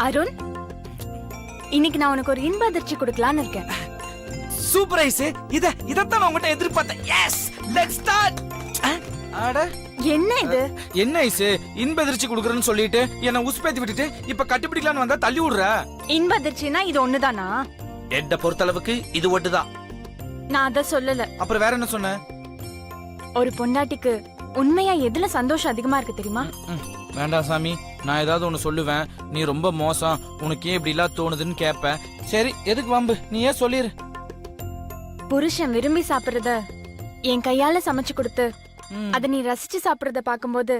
அருண், இன்னைக்கு நான் உனக்கு ஒரு இன்ப அதிர்ச்சி கொடுக்கலான்னு இருக்கேன். Super ice. இதத்தான் நான் உங்ககிட்ட எதிர்பார்த்தேன். Yes, let's start. அட என்ன இது? என்ன ஐஸ், இன்ப அதிர்ச்சி கொடுக்கறேன்னு சொல்லிட்டு என்ன உஸ்பேத்தி விட்டுட்டு இப்ப கட்டிப்பிடிக்கலான்னு வந்தா தள்ளி விடுற. இன்ப அதிர்ச்சினா இது ஒண்ணுதானா? எட்ட பொறுத்தளவுக்கு இது ஒட்டுதான். நான் அத சொல்லல. அப்புறம் வேற என்ன சொன்ன? ஒரு பொண்டாட்டிக்கு உண்மையா எதுல சந்தோஷம் அதிகமா இருக்கு தெரியுமா? வேண்டாம் சாமி, நான் ஏதாவது ஒண்ணு சொல்லுவேன், நீ ரொம்ப மோசம், உனக்கு ஏன் இப்படி எல்லாம் தோணுதுன்னு கேப்ப. சரி, எதுக்கு வம்பு, நீ ஏன் சொல்லிரு. புருஷன் விரும்பி சாப்பிடுறத என் கையால சமைச்சு கொடுத்து அத நீ ரசிச்சு சாப்பிடுறத பாக்கும்போது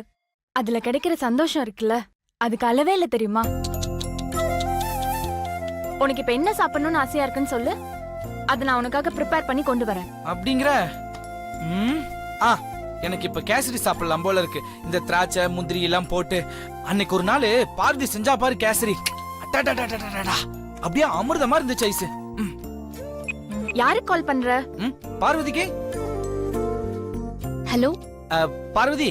அதுல கிடைக்கிற சந்தோஷம் இருக்குல்ல, அதுக்கு அளவே இல்ல தெரியுமா? உனக்கு இப்ப என்ன சாப்பிடணும்னு ஆசையா இருக்குன்னு சொல்லு, அத நான் உனக்காக ப்ரிப்பேர் பண்ணி கொண்டு வரேன். அப்படிங்கிற? எனக்கு இப்ப கேசரி சாப்பிடலாம் போல இருக்கு. இந்த திராட்சை முந்திரி எல்லாம் போட்டு அன்னைக்கு ஒரு நாள் பார்வதி செஞ்சா பாரு கேசரி, அப்படியே அமிர்தமா இருந்துச்சு ஐஸ். யாருக்கு கால் பண்ற? பார்வதிக்கு. ஹலோ பார்வதி,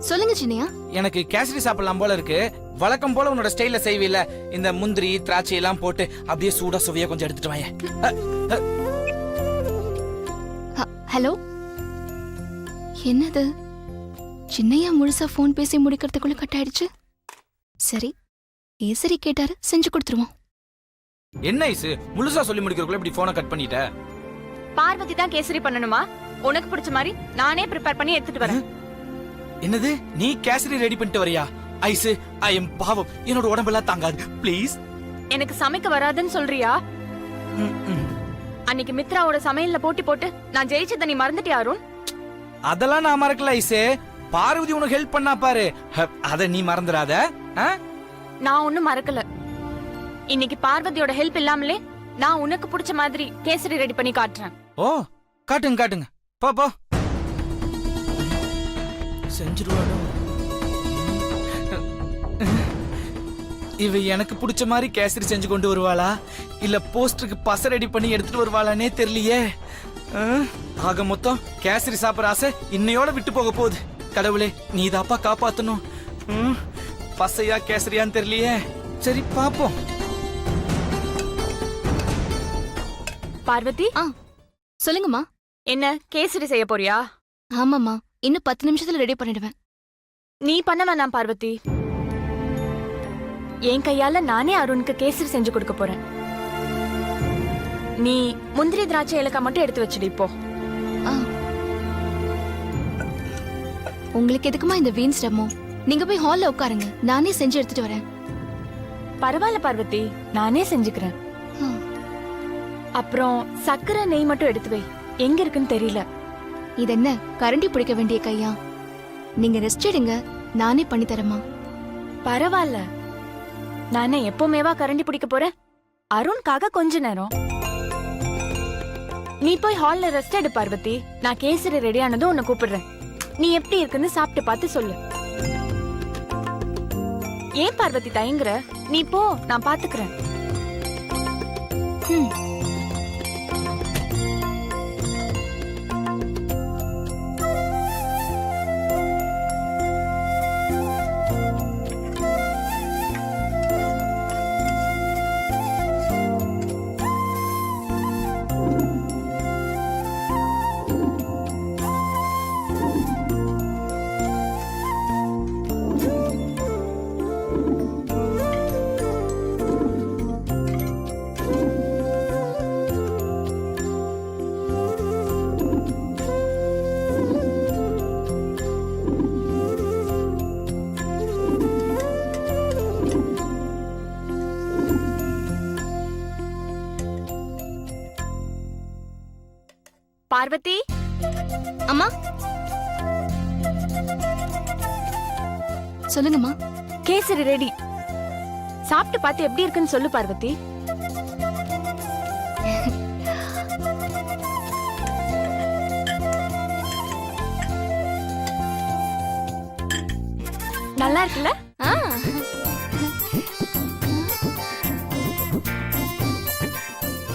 சொல்லுங்க சின்னையா. எனக்கு கேசரி சாப்பிடலாம் போல இருக்கு. வழக்கம் போல உன்னோட ஸ்டைல்ல செய்வீல, இந்த முந்திரி திராட்சை எல்லாம் போட்டு அப்படியே சூடா சுவையா கொஞ்சம் எடுத்துட்டு வாங்க. ஹலோ, என்னது சின்னையா முழுசா போன் பேசி முடிக்கிறதுக்குள்ள கட் ஆயிடுச்சு. சரி, கேசரி கேட்டாரு, செஞ்சு கொடுத்துருவோம். என்ன ஐஸ், முழுசா சொல்லி முடிக்கிறதுக்குள்ள இப்படி போனை கட் பண்ணிட்ட? பார்வதி தான் கேசரி பண்ணணுமா? உனக்கு பிடிச்ச மாதிரி நானே ப்ரிப்பேர் பண்ணி எடுத்துட்டு வரேன். என்னது, நீ கேசரி ரெடி பண்ணிட்டு வரியா? ஐஸ், ஐ எம் பாவம், என்னோட உடம்பெல்லாம் தாங்காது, ப்ளீஸ். எனக்கு சமைக்க வராதுன்னு சொல்றியா? அன்னைக்கு மித்ராவோட சமையல்ல போட்டி போட்டு நான் ஜெயிச்சத நீ மறந்துட்டியா அருண்? அதெல்லாம் நான் மறக்கல ஐஸ். பார்வதி உனக்கு ஹெல்ப் பண்ணா பாரு, அத நீ மறந்துடாத. நான் ஒண்ணும் மறக்கல. இன்னைக்கு பார்வதியோட ஹெல்ப் இல்லாமலே நான் உனக்கு பிடிச்ச மாதிரி கேசரி ரெடி பண்ணி காட்டுறேன். ஓ, காட்டுங்க காட்டுங்க, போ போ. செஞ்சிருவாளோ இவ? எனக்கு பிடிச்ச மாதிரி கேசரி செஞ்சு கொண்டு வருவாளா, இல்ல போஸ்டருக்கு பச ரெடி பண்ணி எடுத்துட்டு வருவாளானே தெரியலையே. ஆக மொத்தம் கேசரி சாப்பிட ஆசை இன்னையோட விட்டு போக போகுது. கடவுளே, நீதாப்பா காப்பாத்தணும். பசையா கேசரியான்னு தெரியலையே. சரி பாப்போம். பார்வதி, சொல்லுங்கம்மா. என்ன கேசரி செய்ய போறியா? ஆமாம்மா, இன்னும் 10 நிமிஷத்துல ரெடி பண்ணிடுவேன். நீ பண்ண வேணாம் பார்வதி, என் கையால நானே அருணுக்கு கேசரி செஞ்சு கொடுக்க போறேன். நீ முந்திரி திராட்சை ஏலக்காய் மட்டும் எடுத்து வச்சிடு இப்போ. உங்களுக்கு எதுக்குமா இந்த வீண் சிரமம்? நீங்க போய் ஹால்ல உட்காருங்க, நானே செஞ்சு எடுத்துட்டு வரேன். பரவாயில்ல பார்வதி, நானே செஞ்சுக்கிறேன். அப்புறம் சக்கரை நெய் மட்டும் எடுத்து வை, எங்க இருக்குன்னு தெரியல. இது என்ன கரண்டி பிடிக்க வேண்டிய கையா? நீங்க ரெஸ்ட் எடுங்க, நானே பண்ணி தரேம்மா. பரவாயில்ல, நானே எப்பவுமேவா கரண்டி பிடிக்க போறேன்? அருண்காக கொஞ்ச நேரம். நீ போய் ஹால்ல ரெஸ்ட் எடு பார்வதி, நான் கேசரி ரெடி ஆனதும் உன்னை கூப்பிடுறேன். நீ எப்படி இருக்குன்னு சாப்பிட்டு பார்த்து சொல்லு. ஏன் பார்வதி தயங்குற? நீ போ, நான் பாத்துக்கிறேன். பார்வதி, அம்மா. சொல்லுங்கம்மா. கேசரி ரெடி. சாப்பிட்டு பார்த்து எப்படி இருக்குன்னு சொல்லு பார்வதி. நல்லா இருக்குல்ல?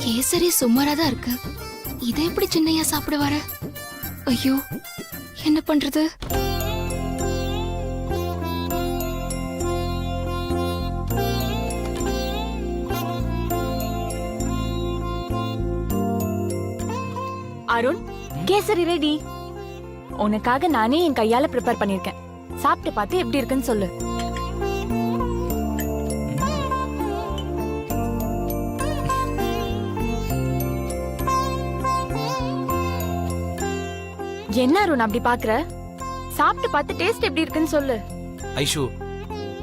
கேசரி சுமாரா தான் இருக்கு. இதை எப்படி சின்னையா சாப்பிடுவாரு? ஐயோ, என்ன பண்றது? அருண், கேசரி ரெடி. உனக்காக நானே என் கையால ப்ரிப்பேர் பண்ணிருக்கேன். சாப்பிட்டு பார்த்து எப்படி இருக்குன்னு சொல்லு. என்ன அருண் அப்படி பாக்குற? சாப்பிட்டு பார்த்து டேஸ்ட் எப்படி இருக்குன்னு சொல்லு. ஐஷு,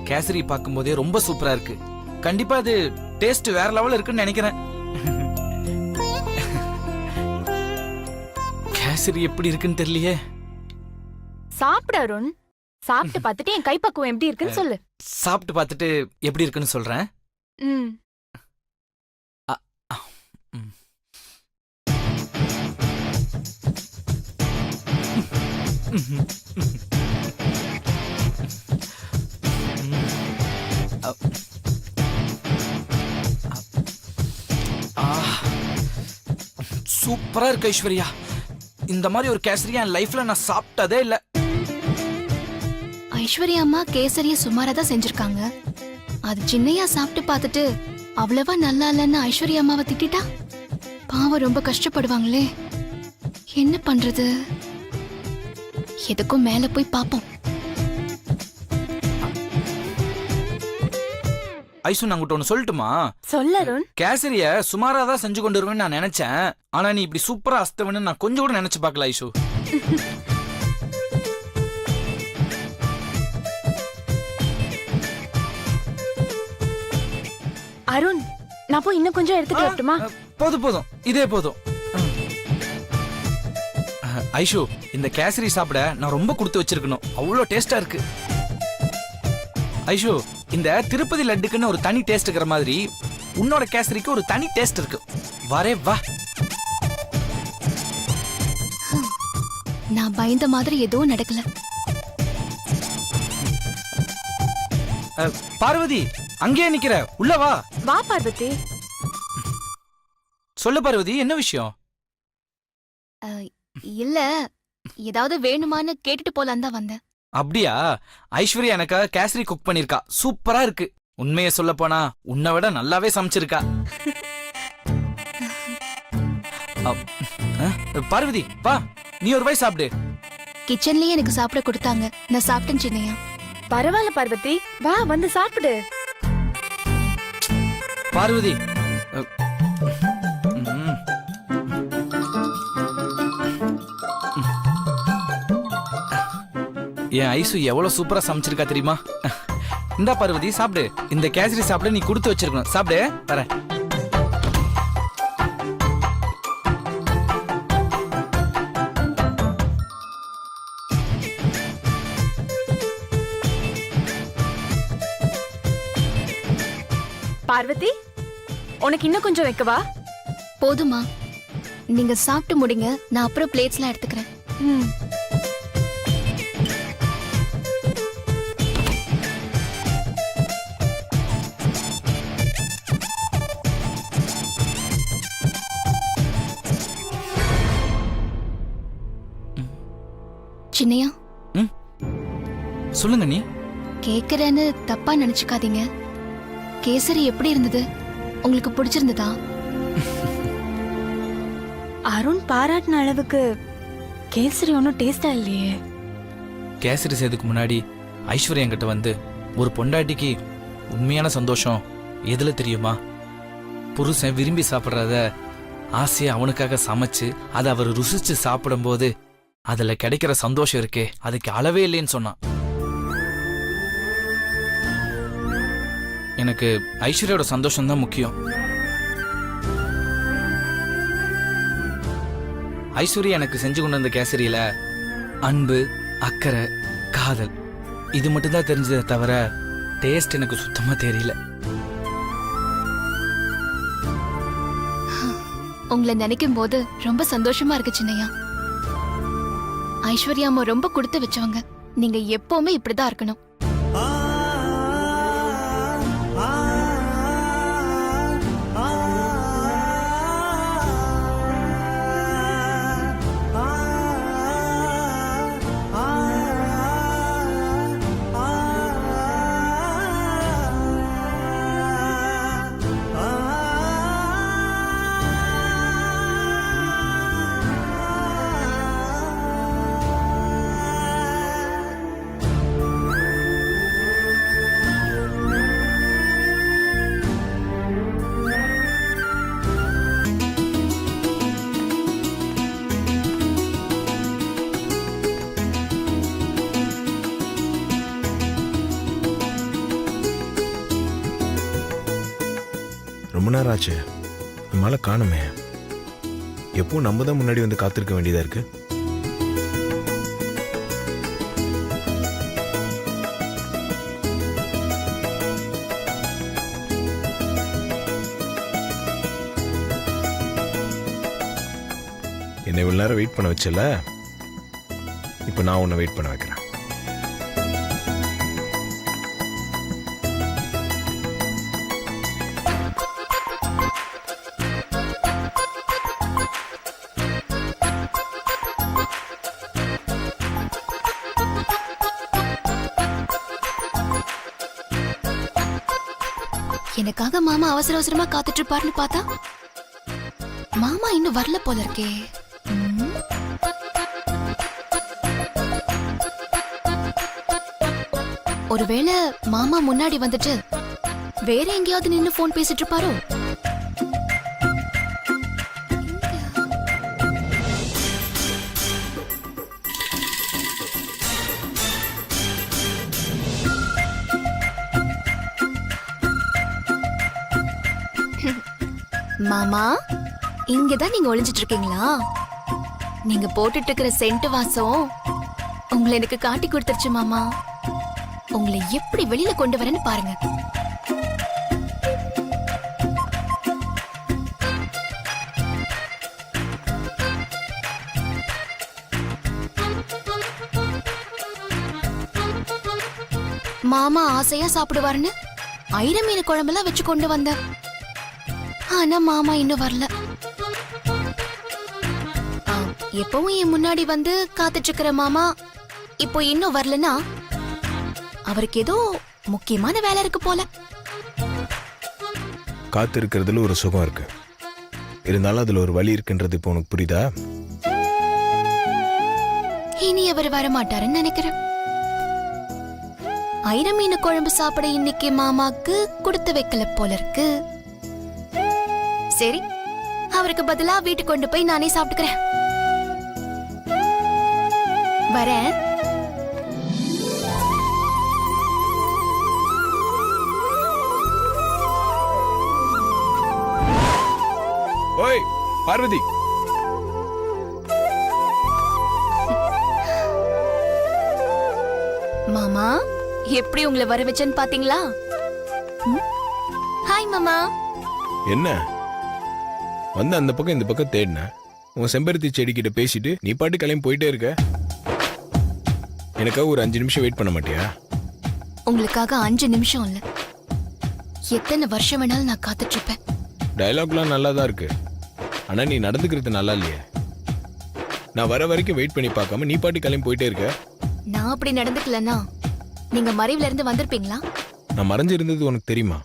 கேசரி பார்க்கும்போதே ரொம்ப சூப்பரா இருக்கு. கண்டிப்பா அது டேஸ்ட் வேற லெவல்ல இருக்குன்னு நினைக்கிறேன். கேசரி எப்படி இருக்குன்னு தெரியலையே. சாப்பிடு அருண். சாப்பிட்டு பார்த்துட்டு என் கைப்பக்குவம் எப்படி இருக்குன்னு சொல்லு. சாப்பிட்டு பார்த்துட்டு எப்படி இருக்குன்னு சொல்றேன். ம். ம். சூப்பரா இருக்கு ஐஸ்வர்யா. இந்த மாதிரி ஒரு கேசரியா என் லைஃப்ல நான் சாப்பிட்டதே இல்ல. ஐஸ்வர்யா அம்மா கேசரிய சுமாரா தான் செஞ்சிருக்காங்க. அது சின்னையா சாப்பிட்டு பார்த்துட்டு அவ்வளவா நல்லா இல்லைன்னு ஐஸ்வர்யா அம்மாவை திட்டிட்டா பாவம் ரொம்ப கஷ்டப்படுவாங்களே. என்ன பண்றது? எதுக்கும் மேல போய் பாப்போம். ஐசு, நான் உங்கள்கிட்ட ஒன்று சொல்லட்டுமா? சொல்லு அருண். கேசரிய சுமாரா தான் செஞ்சு கொண்டு வருவேன்னு நான் நினைச்சேன். ஆனா நீ இப்படி சூப்பரா அஸ்தவன்னு நான் கொஞ்சம் கூட நினைச்சு பார்க்கல ஐசு. அருண், நான் போய் இன்னும் கொஞ்சம் எடுத்துட்டு வரட்டுமா? போதும் போதும், இதே போதும். ஐஷு, இந்த கேசரி சாப்பிட நான் ரொம்ப கொடுத்து வச்சிருக்கணும். அவ்வளோ டேஸ்டா இருக்கு. ஐஷு, இந்த திருப்பதி லட்டுக்குன்னு ஒரு தனி டேஸ்ட் இருக்கிற மாதிரி உன்னோட கேசரிக்கு ஒரு தனி டேஸ்ட் இருக்கு. வரே வா. நான் பயந்த மாதிரி எதுவும் நடக்கல. பார்வதி, அங்கேயே நிக்கிற, உள்ள வா. வா பார்வதி. சொல்லு பார்வதி, என்ன விஷயம்? இல்ல, ஏதாவது வேணுமான்னு கேட்டுட்டு போலான்னு தான் வந்தேன். அப்படியா? ஐஸ்வர்யா எனக்காக கேசரி குக் பண்ணிருக்கா. சூப்பரா இருக்கு. உண்மையை சொல்ல போனா உன்னை விட நல்லாவே சமைச்சிருக்கா. பார்வதி வா, நீ ஒரு வாய் சாப்பிடு. கிச்சன்லயே எனக்கு சாப்பிட கொடுத்தாங்க. நான் சாப்பிட்டேன் சின்னையா. பரவாயில்ல பார்வதி, வா வந்து சாப்பிடு. பார்வதி, என் ஐசு எவ்வளவு சூப்பரா சமைச்சிருக்கா தெரியுமா? இந்தா பார்வதி, சாப்பிடு. இந்த கேசரி சாப்பிட நீ கொடுத்து வச்சிருக்கணும். சாப்பிடு, வரேன். பார்வதி, உனக்கு இன்னும் கொஞ்சம் வைக்கவா? போதுமா? நீங்க சாப்பிட்டு முடிங்க, நான் அப்புறம் பிளேட்ஸ்லாம் எடுத்துக்கிறேன். ம். சின்னையா, சொல்லுங்க. நீ கேக்குறேன்னு தப்பா நினைச்சுக்காதீங்க. கேசரி எப்படி இருந்தது? உங்களுக்கு பிடிச்சிருந்ததா? அருண் பாராட்டின அளவுக்கு கேசரி ஒன்னும் டேஸ்டா இல்லையே. கேசரி செய்யறதுக்கு முன்னாடி ஐஸ்வர்யா என்கிட்ட வந்து, ஒரு பொண்டாட்டிக்கு உண்மையான சந்தோஷம் எதுல தெரியுமா? புருஷன் விரும்பி சாப்பிட்றத ஆசையா அவனுக்காக சமைச்சு அதை அவர் ருசிச்சு சாப்பிடும் போது அதுல கிடைக்கிற சந்தோஷம் இருக்கே, அதுக்கு அளவே இல்லைன்னு சொன்னான். எனக்கு ஐஸ்வர்யோட சந்தோஷம் தான் முக்கியம். ஐஸ்வர்யா எனக்கு செஞ்சு கொண்டு வந்த கேசரியில அன்பு, அக்கறை, காதல் இது மட்டும் தான் தெரிஞ்சதே தவிர டேஸ்ட் எனக்கு சுத்தமா தெரியல. உங்களை நினைக்கும் போது ரொம்ப சந்தோஷமா இருக்கு சின்னையா. ஐஸ்வர்யா அம்மா ரொம்ப கொடுத்து வச்சவங்க. நீங்க எப்பவுமே இப்படிதான் இருக்கணும். ரொம்ப நேரம் ஆச்சு. நம்மளால காணுமே. எப்பவும் நம்ம தான் முன்னாடி வந்து காத்திருக்க வேண்டியதா இருக்கு. என்னை இவ்வளவு நேரம் வெயிட் பண்ண வச்சல, இப்போ நான் உன்னை வெயிட் பண்ண வைக்கிறேன். எனக்காக மாமா அவசர அவசரமா காத்துட்டு இருப்பாருன்னு பார்த்தா மாமா இன்னும் வரல போல இருக்கே. ம். ஒருவேளை மாமா முன்னாடி வந்துட்டு வேற எங்கேயாவது நின்னு போன் பேசிட்டு இருப்பாரோ? மாமா, இங்கதான் நீங்க ஒளிஞ்சிட்டு இருக்கீங்களா? நீங்க போட்டுட்டு இருக்கிற சென்ட் வாசம் உங்களை எனக்கு காட்டி கொடுத்துருச்சு மாமா. உங்களை எப்படி வெளியில கொண்டு வரேன்னு பாருங்க. மாமா ஆசையா சாப்பிடுவாருன்னு ஐர மீன் குழம்பெல்லாம் வச்சு கொண்டு வந்தேன். ஆனா மாமா இன்னும் வரல. எப்பவும் என் முன்னாடி வந்து காத்துட்டு இருக்கிற மாமா இப்போ இன்னும் வரலன்னா அவருக்கு ஏதோ முக்கியமான வேலை இருக்கு போல. காத்து இருக்கிறதுல ஒரு சுகம் இருக்கு, இருந்தாலும் அதுல ஒரு வலி இருக்குன்றது இப்போ உனக்கு புரியுதா? இனி அவர் வரமாட்டாருன்னு நினைக்கிறேன். ஐர மீன் குழம்பு சாப்பிட இன்னைக்கு மாமாக்கு கொடுத்து வைக்கல போல இருக்கு. சரி, அவருக்கு பதிலா வீட்டுக்கு கொண்டு போய் நானே சாப்பிட்டுக்கிறேன். வரேன். ஓய் பார்வதி, மாமா எப்படி உங்களை வர வச்சேன்னு பாத்தீங்களா? ஹாய் மாமா. என்ன வந்து அந்த பக்கம் இந்த பக்கம் தேடின? உன் செம்பருத்தி செடி கிட்ட பேசிட்டு நீ பாட்டு கிளம்பி போயிட்டே இருக்க. எனக்காக ஒரு 5 நிமிஷம் வெயிட் பண்ண மாட்டியா? உங்களுக்காக 5 நிமிஷம் இல்ல, எத்தனை வருஷம் வேணாலும் நான் காத்துட்டு இருப்பேன். டயலாக்லாம் நல்லா தான் இருக்கு, ஆனா நீ நடந்துக்கிறது நல்லா இல்லையே. நான் வர வரைக்கும் வெயிட் பண்ணி பார்க்காம நீ பாட்டு கிளம்பி போயிட்டே இருக்க. நான் அப்படி நடந்துக்கலன்னா நீங்க மறைவுல இருந்து வந்திருப்பீங்களா? நான் மறைஞ்சிருந்தது உனக்கு தெரியுமா?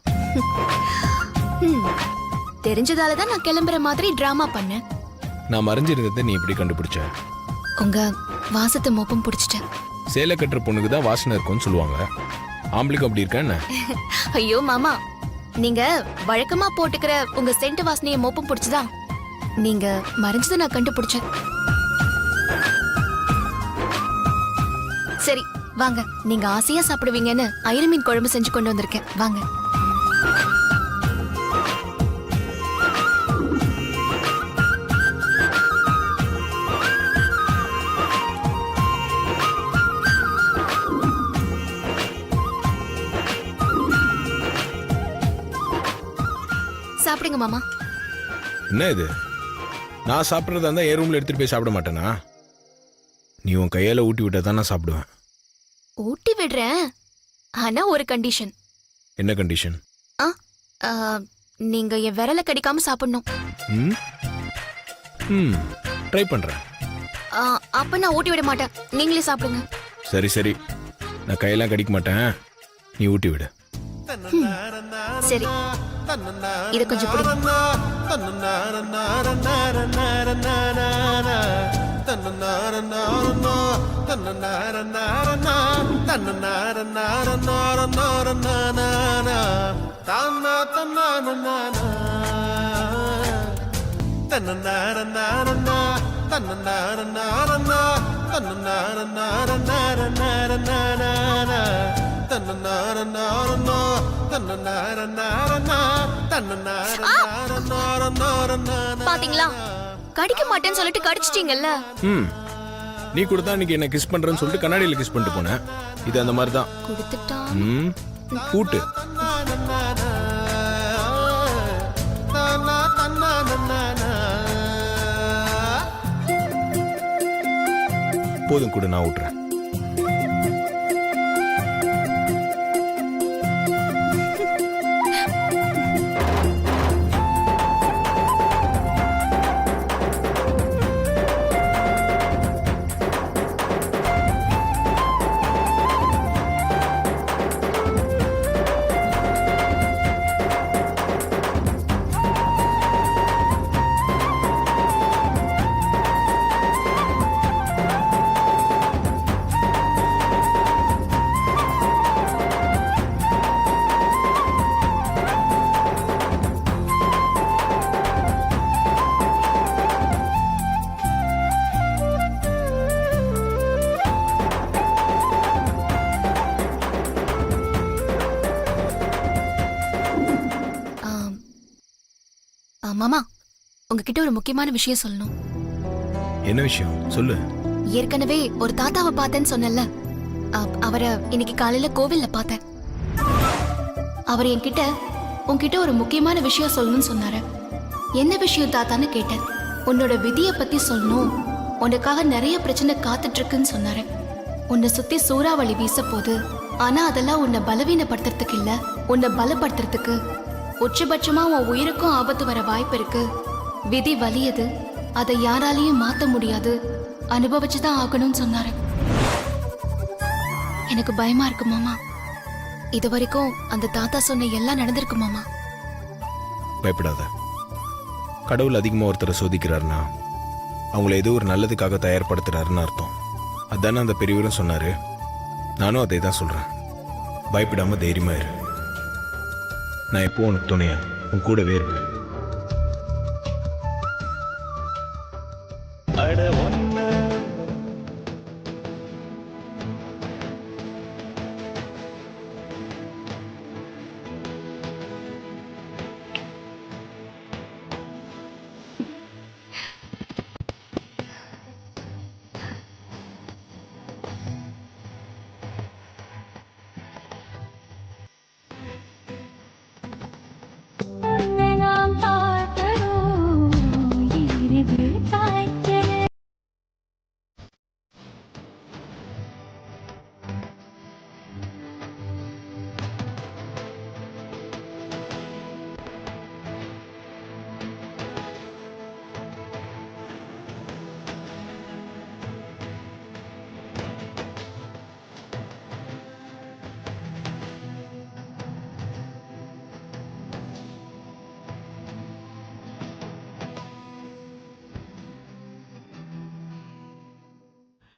தெரிஞ்சதாலதான் நான் கிளம்புற மாதிரி டிராமா பண்ணேன். நான் மறைஞ்சிருந்ததை நீ எப்படி கண்டுபிடிச்ச? உங்க வாசத்தை மோப்பம் பிடிச்சிட்டேன். சேலை கட்டுற பொண்ணுக்கு தான் வாசனை இருக்கும்னு சொல்லுவாங்க, ஆம்பளுக்கு அப்படி இருக்கா என்ன? ஐயோ மாமா, நீங்க வழக்கமா போட்டுக்கிற உங்க சென்ட் வாசனையை மோப்பம் பிடிச்சதா நீங்க மறைஞ்சதை நான் கண்டுபிடிச்சேன். சரி வாங்க, நீங்க ஆசையா சாப்பிடுவீங்கன்னு ஐர மீன் குழம்பு செஞ்சு கொண்டு வந்திருக்கேன், வாங்க. சாப்பிடுங்க மாமா. என்ன இது? நான் சாப்பிட்றதா இருந்தா என் ரூம்ல எடுத்துட்டு போய் சாப்பிட மாட்டேனா? நீ உன் கையால ஊட்டி விட்டா தான் நான் சாப்பிடுவேன். ஊட்டி விடுறேன், ஆனா ஒரு கண்டிஷன். என்ன கண்டிஷன்? நீங்க என் விரல கடிக்காம சாப்பிடணும். ட்ரை பண்றேன். அப்ப நான் ஊட்டி விட மாட்டேன், நீங்களே சாப்பிடுங்க. சரி சரி, நான் கையெல்லாம் கடிக்க மாட்டேன், நீ ஊட்டி விடு. சரி, இத கொஞ்சம் பிடிங்க. பாத்தீங்களா, கடிக்க மாட்டேன்னு சொல்லிட்டு கடிச்சிட்டீங்கல்ல. ம் நீ கூட தான் இன்னைக்கு என்ன கிஸ் பண்றேன்னு சொல்லிட்டு கண்ணாடியில் கிஸ் பண்ணிட்டு போனேன். இது அந்த மாதிரி தான். கொடுத்துட்டா. ம் கூட்டு. போதும் கூட நான் விட்டுறேன். மாமா, உங்ககிட்ட ஒரு முக்கியமான விஷயம் சொல்லணும். என்ன விஷயம் சொல்லு. ஏற்கனவே ஒரு தாத்தாவை பார்த்தேன்னு சொன்னேன்ல, அவரை இன்னைக்கு காலையில கோவில்ல பார்த்தேன். அவர் என்கிட்ட உன்கிட்ட ஒரு முக்கியமான விஷயம் சொல்லணும்னு சொன்னாரு. என்ன விஷயம் தாத்தான்னு கேட்டேன். உன்னோட விதியை பத்தி சொல்லணும், உனக்காக நிறைய பிரச்சனை காத்துட்டு இருக்குன்னு சொன்னாரு. உன்னை சுத்தி சூறாவளி வீச போகுது, ஆனா அதெல்லாம் உன்னை பலவீனப்படுத்துறதுக்கு இல்ல, உன்னை பலப்படுத்துறதுக்கு. உச்சபட்சமா உன் உயிருக்கும் ஆபத்து வர வாய்ப்பு இருக்கு. விதி வலியது, அதை யாராலையும் மாத்த முடியாது, அனுபவிச்சுதான் ஆகணும்னு சொன்னாரு. எனக்கு பயமா இருக்கு மாமா. இது வரைக்கும் அந்த தாத்தா சொன்ன எல்லாம் நடந்திருக்கு மாமா. பயப்படாத. கடவுள் அதிகமாக ஒருத்தரை சோதிக்கிறாருன்னா அவங்கள ஏதோ ஒரு நல்லதுக்காக தயார்படுத்துறாருன்னு அர்த்தம். அதானே அந்த பெரியவரும் சொன்னாரு. நானும் அதை தான் சொல்றேன். பயப்படாம தைரியமா இரு. நான் எப்போ உனக்கு துணையா உன் கூடவே இருப்பேன்.